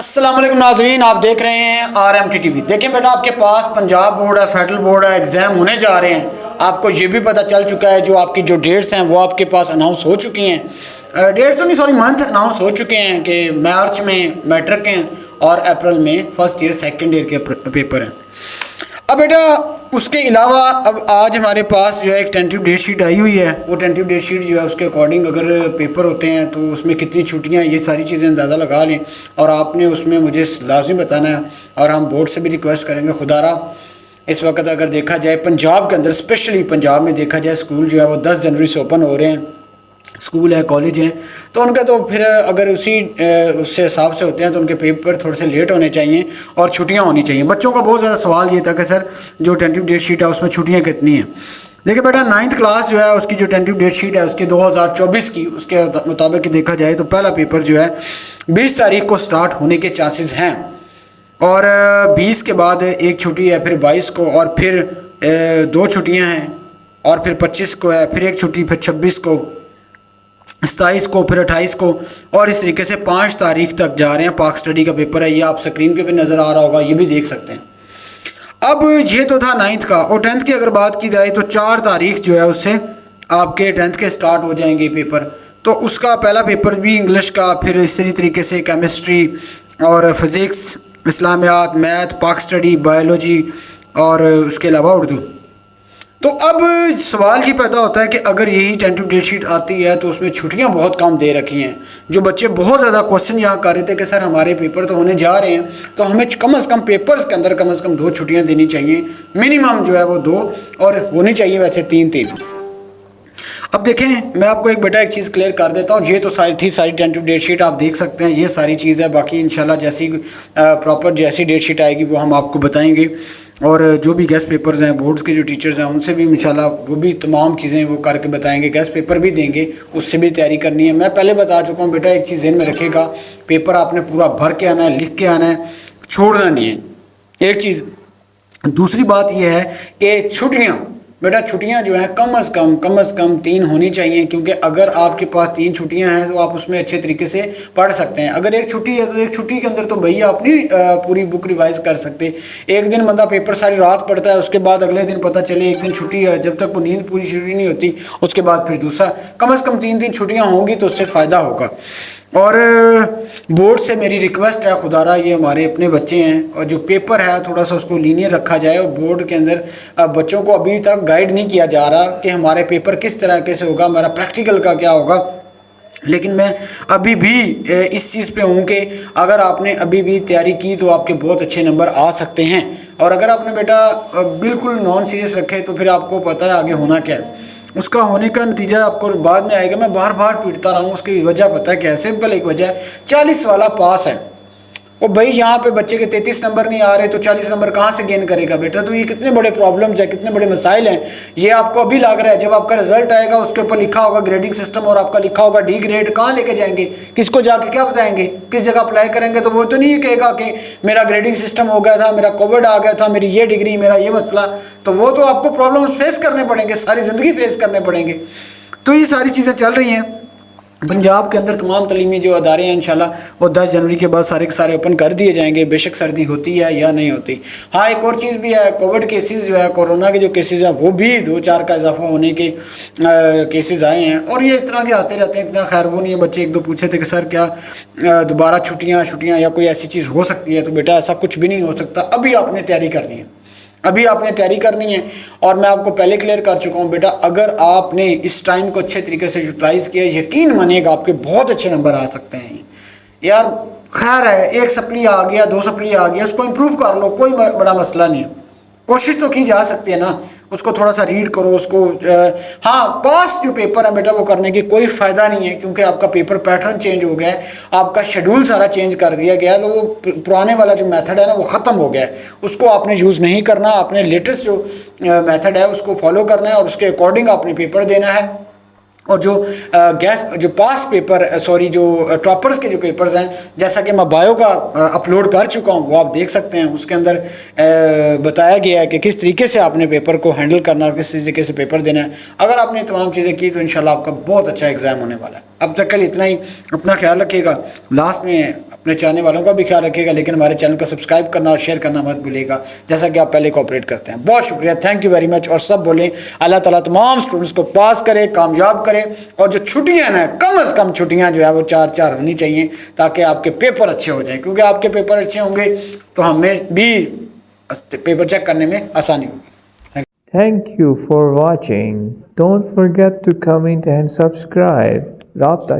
अस्सलाम वालेकुम नाजरीन, आप देख रहे हैं RMT TV। देखें बेटा, आपके पास पंजाब बोर्ड है, फेडरल बोर्ड है, एग्ज़ाम होने जा रहे हैं। आपको ये भी पता चल चुका है जो आपकी जो डेट्स हैं वो आपके पास अनाउंस हो चुकी हैं। डेट्स तो नहीं, सॉरी, मंथ अनाउंस हो चुके हैं कि मार्च में मैट्रिक हैं और अप्रैल में फर्स्ट ईयर सेकेंड ईयर के पेपर हैं। अब बेटा उसके अलावा अब आज हमारे पास जो है एक टेंटिव डेट शीट आई हुई है। वो टेंटिव डेट शीट जो है उसके अकॉर्डिंग अगर पेपर होते हैं तो उसमें कितनी छुट्टियां, ये सारी चीज़ें अंदाज़ा लगा लें और आपने उसमें मुझे लाजमी बताना है। और हम बोर्ड से भी रिक्वेस्ट करेंगे, खुदारा इस वक्त अगर देखा जाए पंजाब के अंदर, स्पेशली पंजाब में देखा जाए, स्कूल जो है वो 10 जनवरी से ओपन हो रहे हैं। स्कूल है, कॉलेज हैं, तो उनका तो फिर अगर उससे हिसाब से होते हैं तो उनके पेपर थोड़े से लेट होने चाहिए और छुट्टियां होनी चाहिए। बच्चों का बहुत ज़्यादा सवाल ये था कि सर जो टेंटिव डेट शीट है उसमें छुट्टियां कितनी हैं। देखिए बेटा, 9th क्लास जो है उसकी जो टेंटिव डेट शीट है उसकी 2024 की, उसके मुताबिक देखा जाए तो पहला पेपर जो है 20 तारीख को स्टार्ट होने के चांसेस हैं और 20 के बाद एक छुट्टी है, फिर 22 को, और फिर 2 छुट्टियाँ हैं, और फिर 25 को है, फिर एक छुट्टी, फिर 26 को, 27 को, फिर 28 को, और इस तरीके से 5 तारीख तक जा रहे हैं। पाक स्टडी का पेपर है, ये आप स्क्रीन पे भी नज़र आ रहा होगा, ये भी देख सकते हैं। अब ये तो था 9th का, और 10th की अगर बात की जाए तो 4 तारीख जो है उससे आपके 10th के स्टार्ट हो जाएंगे पेपर। तो उसका पहला पेपर भी इंग्लिश का, फिर इसी तरीके से केमिस्ट्री और फिज़िक्स, इस्लामियात, मैथ, पाक स्टडी, बायोलॉजी और उसके अलावा उर्दू। तो अब सवाल ये पैदा होता है कि अगर यही टेंटिव डेट शीट आती है तो उसमें छुट्टियां बहुत कम दे रखी हैं। जो बच्चे बहुत ज़्यादा क्वेश्चन यहाँ कर रहे थे कि सर हमारे पेपर तो होने जा रहे हैं, तो हमें कम से कम पेपर्स के अंदर कम से कम 2 छुट्टियां देनी चाहिए, मिनिमम जो है वो 2, और होनी चाहिए वैसे 3-3। अब देखें, मैं आपको एक चीज़ क्लियर कर देता हूँ। ये तो सारी टेंटिव डेट शीट आप देख सकते हैं, ये सारी चीज़ है। बाकी इंशाल्लाह जैसी प्रॉपर जैसी डेट शीट आएगी वो हम आपको बताएंगे। और जो भी गेस्ट पेपर्स हैं, बोर्ड्स के जो टीचर्स हैं, उनसे भी इंशाल्लाह वो भी तमाम चीज़ें वो करके बताएंगे। गेस्ट पेपर भी देंगे, उससे भी तैयारी करनी है। मैं पहले बता चुका हूँ बेटा, एक चीज़ ज़हन में रखेगा, पेपर आपने पूरा भर के आना है, लिख के आना है, छोड़ना नहीं है, एक चीज़। दूसरी बात यह है कि छुट्टियाँ, बेटा छुट्टियां जो हैं कम से कम 3 होनी चाहिए, क्योंकि अगर आपके पास 3 छुट्टियां हैं तो आप उसमें अच्छे तरीके से पढ़ सकते हैं। अगर एक छुट्टी है तो एक छुट्टी के अंदर तो भैया आप नहीं पूरी बुक रिवाइज कर सकते। एक दिन बंदा पेपर सारी रात पढ़ता है, उसके बाद अगले दिन पता चले एक दिन छुट्टी है, जब तक वो नींद पूरी छुट्टी नहीं होती उसके बाद फिर दूसरा। कम से कम 3 छुट्टियाँ होंगी तो उससे फ़ायदा होगा। और बोर्ड से मेरी रिक्वेस्ट है, खुदारा ये हमारे अपने बच्चे हैं और जो पेपर है थोड़ा सा उसको लीनियर रखा जाए। और बोर्ड के अंदर बच्चों को अभी तक गाइड नहीं किया जा रहा कि हमारे पेपर किस तरीके से होगा, हमारा प्रैक्टिकल का क्या होगा। लेकिन मैं अभी भी इस चीज़ पे हूँ कि अगर आपने अभी भी तैयारी की तो आपके बहुत अच्छे नंबर आ सकते हैं। और अगर आपने बेटा बिल्कुल नॉन सीरियस रखे तो फिर आपको पता है आगे होना क्या है। उसका होने का नतीजा आपको बाद में आएगा। मैं बार बार पीटता रहा हूँ, उसकी वजह पता है क्या है? सिंपल एक वजह है, 40 वाला पास है। और भाई यहाँ पे बच्चे के 33 नंबर नहीं आ रहे तो 40 नंबर कहाँ से गेन करेगा बेटा? तो ये कितने बड़े प्रॉब्लम्स हैं, कितने बड़े मसाइल हैं, ये आपको अभी लग रहा है। जब आपका रिजल्ट आएगा उसके ऊपर लिखा होगा ग्रेडिंग सिस्टम और आपका लिखा होगा डी ग्रेड, कहाँ लेके जाएंगे? किसको जाके क्या बताएंगे? किस जगह अप्लाई करेंगे? तो वो तो नहीं कहेगा कि मेरा ग्रेडिंग सिस्टम हो गया था, मेरा कोविड आ गया था, मेरी ये डिग्री, मेरा ये मसला। तो वो तो आपको प्रॉब्लम्स फेस करने पड़ेंगे, सारी ज़िंदगी फेस करने पड़ेंगे। तो ये सारी चीज़ें चल रही हैं पंजाब के अंदर। तमाम तलीमी जो अदारे हैं इंशाल्लाह वो 10 जनवरी के बाद सारे के सारे ओपन कर दिए जाएंगे, बेशक सर्दी होती है या नहीं होती। हाँ, एक और चीज़ भी है, कोविड केसेस जो है, कोरोना के जो केसेस हैं वो भी 2-4 का इजाफा होने के केसेस आए हैं। और ये इस तरह के आते रहते हैं, इतना खैर वो नहीं है। बच्चे 1-2 पूछे थे कि सर क्या दोबारा छुट्टियाँ या कोई ऐसी चीज़ हो सकती है? तो बेटा ऐसा कुछ भी नहीं हो सकता। अभी आपने तैयारी करनी है, अभी आपने तैयारी करनी है। और मैं आपको पहले क्लियर कर चुका हूँ बेटा, अगर आपने इस टाइम को अच्छे तरीके से यूटिलाइज़ किया, यकीन मानिएगा आपके बहुत अच्छे नंबर आ सकते हैं। यार खैर है, 1 सप्ली आ गया, 2 सप्ली आ गया, उसको इम्प्रूव कर लो, कोई बड़ा मसला नहीं है। कोशिश तो की जा सकती है ना, उसको थोड़ा सा रीड करो उसको। हाँ, पास जो पेपर है बेटा वो करने की कोई फ़ायदा नहीं है, क्योंकि आपका पेपर पैटर्न चेंज हो गया है, आपका शेड्यूल सारा चेंज कर दिया गया है। तो वो पुराने वाला जो मेथड है ना वो ख़त्म हो गया है, उसको आपने यूज़ नहीं करना। आपने लेटेस्ट जो मेथड है उसको फॉलो करना है और उसके अकॉर्डिंग आपने पेपर देना है। और जो गैस जो पास पेपर सॉरी जो टॉपर्स के जो पेपर्स हैं, जैसा कि मैं बायो का अपलोड कर चुका हूँ, वो आप देख सकते हैं। उसके अंदर बताया गया है कि किस तरीके से आपने पेपर को हैंडल करना और किस तरीके से पेपर देना है। अगर आपने तमाम चीज़ें की तो इंशाल्लाह आपका बहुत अच्छा एग्ज़ाम होने वाला है। अब तक के लिए इतना ही। अपना ख्याल रखिएगा। लास्ट में अपने चाहने वालों का भी ख्याल रखिएगा, लेकिन हमारे चैनल को सब्सक्राइब करना और शेयर करना मत भूलिएगा, जैसा कि आप पहले कोऑपरेट करते हैं। बहुत शुक्रिया, थैंक यू वेरी मच। और सब बोलें अल्लाह ताला तमाम स्टूडेंट्स को पास करे, कामयाब करे। और जो छुट्टियाँ हैं, कम से कम छुट्टियाँ जो है वो 4 होनी चाहिए, ताकि आपके पेपर अच्छे हो जाएँ, क्योंकि आपके पेपर अच्छे होंगे तो हमें भी पेपर चेक करने में आसानी होगी। Thank you for watching. Don't forget to comment and subscribe. Rabta